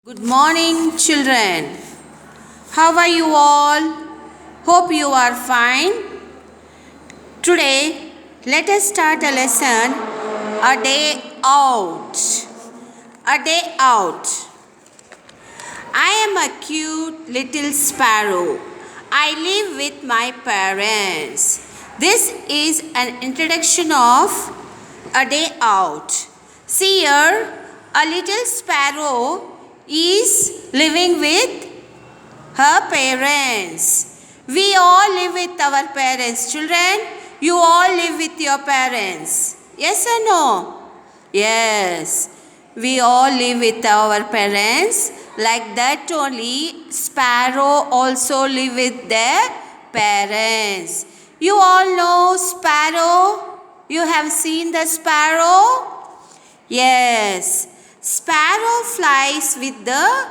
Good morning, children. How are you all? Hope you are fine. Today, let us start a lesson, A Day Out. A Day Out. I am a cute little sparrow. I live with my parents. This is an introduction of A Day Out. See here, a little sparrow is living with her parents. We all live with our parents. Children, you all live with your parents. Yes or no? Yes. We all live with our parents. Like that only, sparrow also live with their parents. You all know sparrow? You have seen the sparrow? Yes. Sparrow flies with the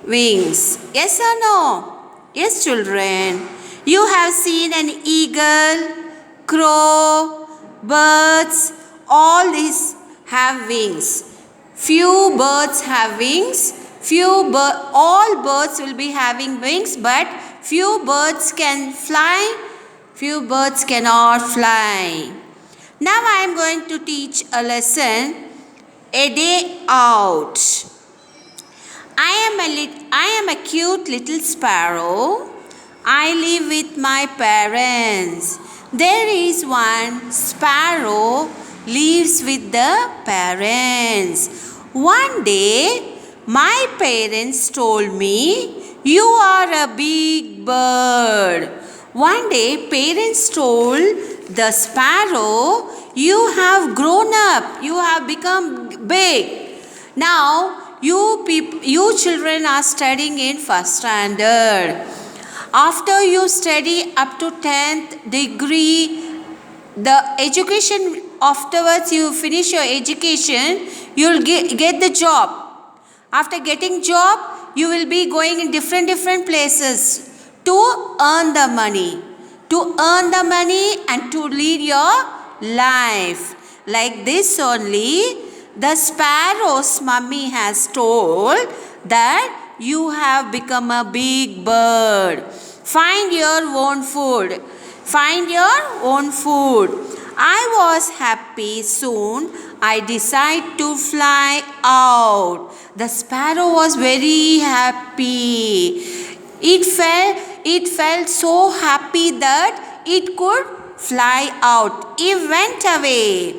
wings. Yes or no? Yes, children. You have seen an eagle, crow, birds. All these have wings. Few birds have wings. All birds will be having wings, but few birds can fly. Few birds cannot fly. Now I am going to teach a lesson. A Day Out. I am a cute little sparrow. I live with my parents. There is one sparrow lives with the parents. One day, my parents told me, "You are a big bird." One day, parents told the sparrow, "You have grown up. You have become big. Now, you children are studying in first standard. After you study up to 10th degree, the education afterwards you finish your education, you'll get the job. After getting job, you will be going in different places to earn the money. To earn the money and to lead your life. Like this only, the sparrow's mummy has told that you have become a big bird. Find your own food. Find your own food. I was happy. Soon I decided to fly out. The sparrow was very happy. It felt so happy that it could fly out. It went away.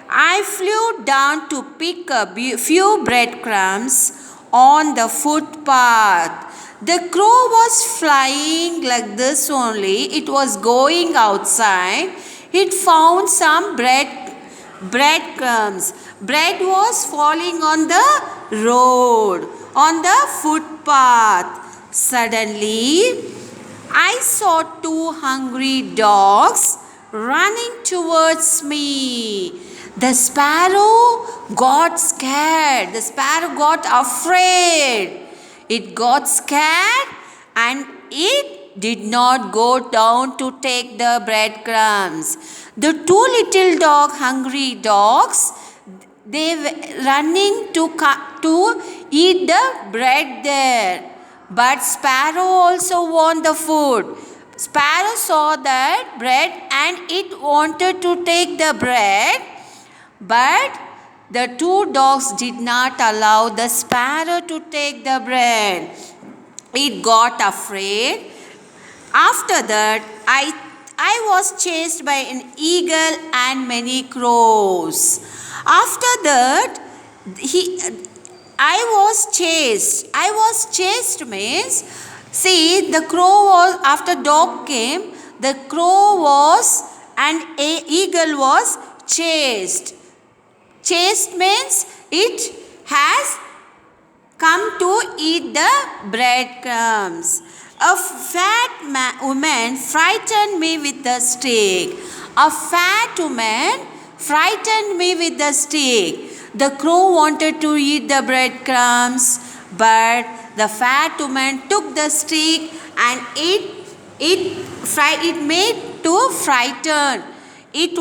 I flew down to pick a few breadcrumbs on the footpath. The crow was flying like this only. It was going outside. It found some breadcrumbs. Bread was falling on the road, on the footpath. Suddenly, I saw two hungry dogs running towards me. The sparrow got scared. The sparrow got afraid. It got scared and it did not go down to take the breadcrumbs. The two little hungry dogs, they were running to eat the bread there. But sparrow also want the food. Sparrow saw that bread and it wanted to take the bread. But the two dogs did not allow the sparrow to take the bread. It got afraid. After that, I was chased by an eagle and many crows. After that, I was chased. I was chased means, see, the crow was, after dog came, the crow was and a eagle was chased. Chased means it has come to eat the breadcrumbs. A fat woman frightened me with a stick. A fat woman frightened me with a stick. The crow wanted to eat the breadcrumbs, but the fat woman took the stick and it made to frighten. It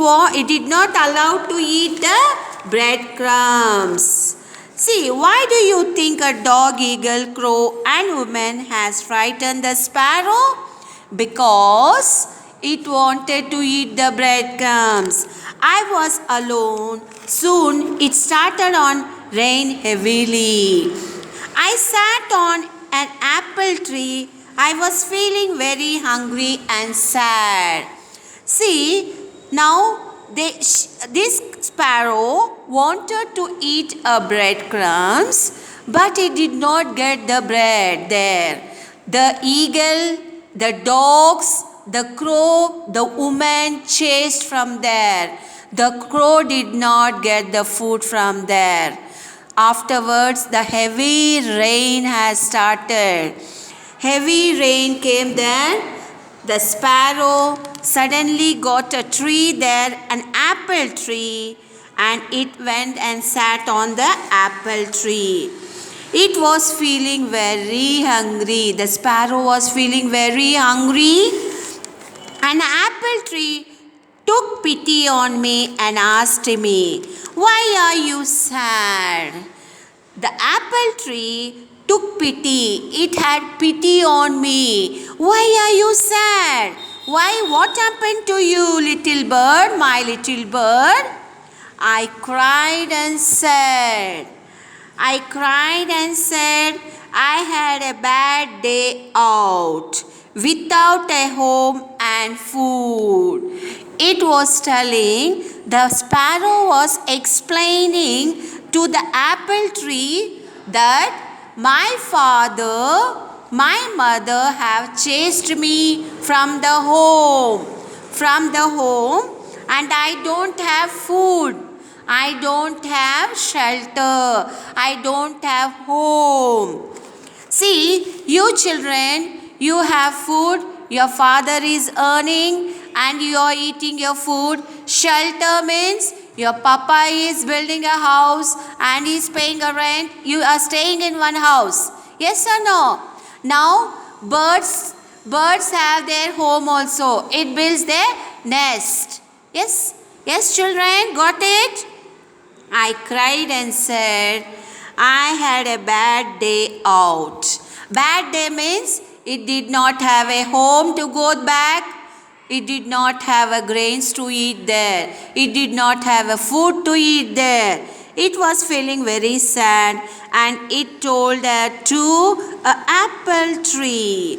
did not allow to eat the breadcrumbs. See, why do you think a dog, eagle, crow and woman has frightened the sparrow? Because it wanted to eat the breadcrumbs. I was alone. Soon it started on rain heavily. I sat on an apple tree. I was feeling very hungry and sad. See, now this sparrow wanted to eat a breadcrumbs, but it did not get the bread there. The eagle, the dogs, the crow, the woman chased from there. The crow did not get the food from there. Afterwards, the heavy rain has started. Heavy rain came then. The sparrow suddenly got a tree there, an apple tree, and it went and sat on the apple tree. It was feeling very hungry. The sparrow was feeling very hungry. An apple tree took pity on me and asked me, "Why are you sad?" The apple tree took pity. It had pity on me. "Why are you sad? Why, what happened to you, little bird, my little bird?" I cried and said, I had a bad day out without a home and food. It was telling, the sparrow was explaining to the apple tree that my father, my mother have chased me from the home, and I don't have food. I don't have shelter. I don't have home. See, you children, you have food. Your father is earning and you are eating your food. Shelter means your papa is building a house and he is paying a rent. You are staying in one house. Yes or no? Now, birds have their home also. It builds their nest. Yes? Yes, children, got it? I cried and said, I had a bad day out. Bad day means it did not have a home to go back. It did not have a grains to eat there. It did not have a food to eat there. It was feeling very sad and it told that to an apple tree.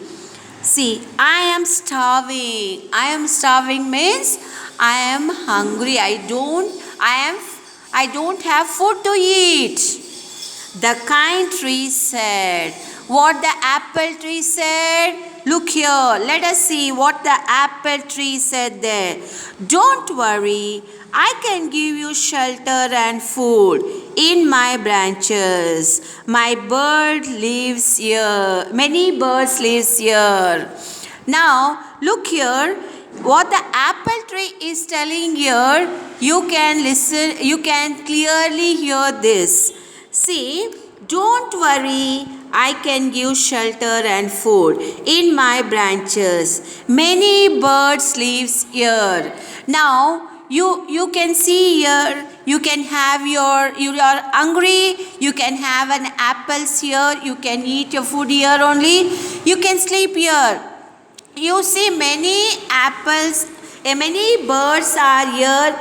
See, I am starving. I am starving means I am hungry. I don't have food to eat. The kind tree said. What the apple tree said? Look here, let us see what the apple tree said there. Don't worry, I can give you shelter and food in my branches. My bird lives here. Many birds lives here. Now, look here. What the apple tree is telling here, you can listen, you can clearly hear this. See, don't worry, I can give shelter and food in my branches. Many birds lives here. Now, you can see here, you can have you are hungry, you can have an apples here, you can eat your food here only, you can sleep here. You see many apples, many birds are here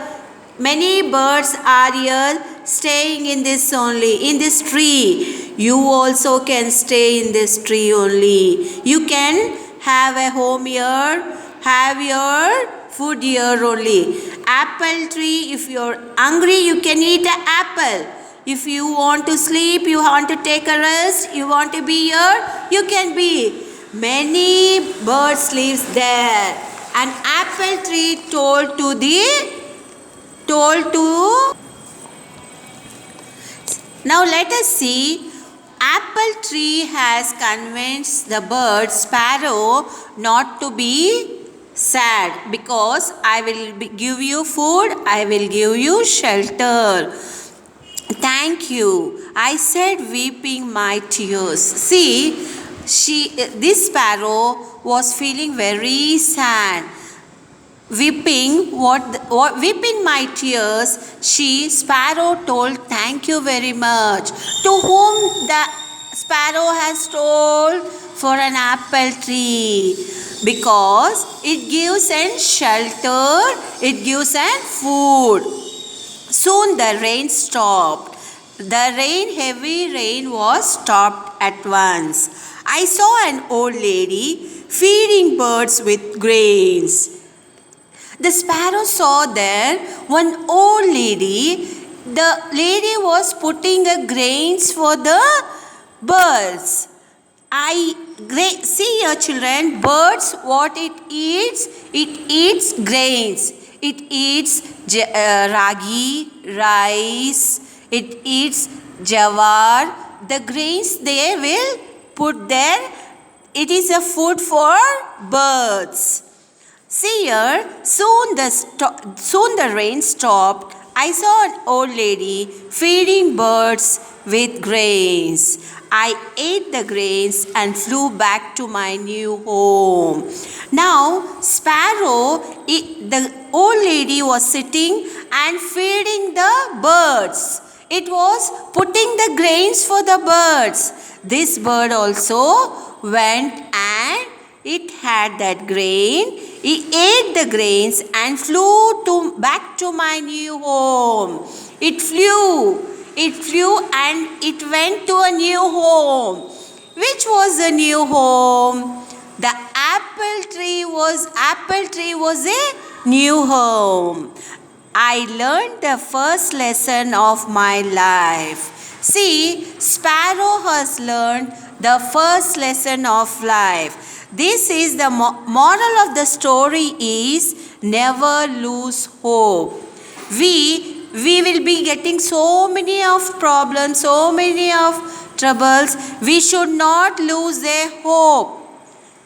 staying in this only, in this tree. You also can stay in this tree only. You can have a home here, have your food here only. Apple tree, if you're hungry, you can eat an apple. If you want to sleep, you want to take a rest, you want to be here, you can be. Many birds lives there. An apple tree told to now let us see. Apple tree has convinced the bird sparrow not to be sad because I will give you food, I will give you shelter. Thank you, I said, weeping my tears. See, this sparrow was feeling very sad. Weeping my tears, sparrow told, "Thank you very much." To whom the sparrow has told? For an apple tree, because it gives an shelter, it gives an food. Soon the rain stopped. Heavy rain was stopped at once. I saw an old lady feeding birds with grains. The sparrow saw there one old lady. The lady was putting grains for the birds. See your children, birds, what it eats? It eats grains. It eats ragi, rice. It eats jawar. The grains they will put there. It is a food for birds. See here, soon the rain stopped. I saw an old lady feeding birds with grains. I ate the grains and flew back to my new home. Now, the old lady was sitting and feeding the birds. It was putting the grains for the birds. This bird also went and it had that grain. He ate the grains and flew back to my new home. It flew and it went to a new home. Which was the new home? The apple tree was a new home. I learned the first lesson of my life. See, sparrow has learned the first lesson of life. This is the moral of the story is never lose hope. We will be getting so many of problems, so many of troubles. We should not lose a hope.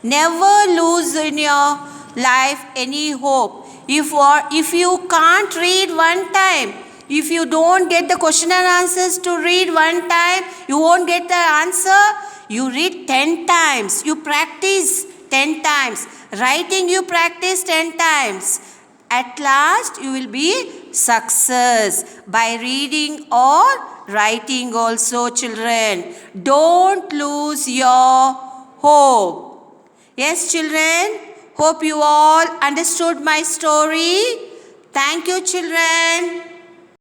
Never lose in your life any hope. If you can't read one time, if you don't get the question and answers to read one time, you won't get the answer. You read 10 times. You practice 10 times. Writing you practice 10 times. At last you will be success by reading or writing also, children. Don't lose your hope. Yes, children. Hope you all understood my story. Thank you, children.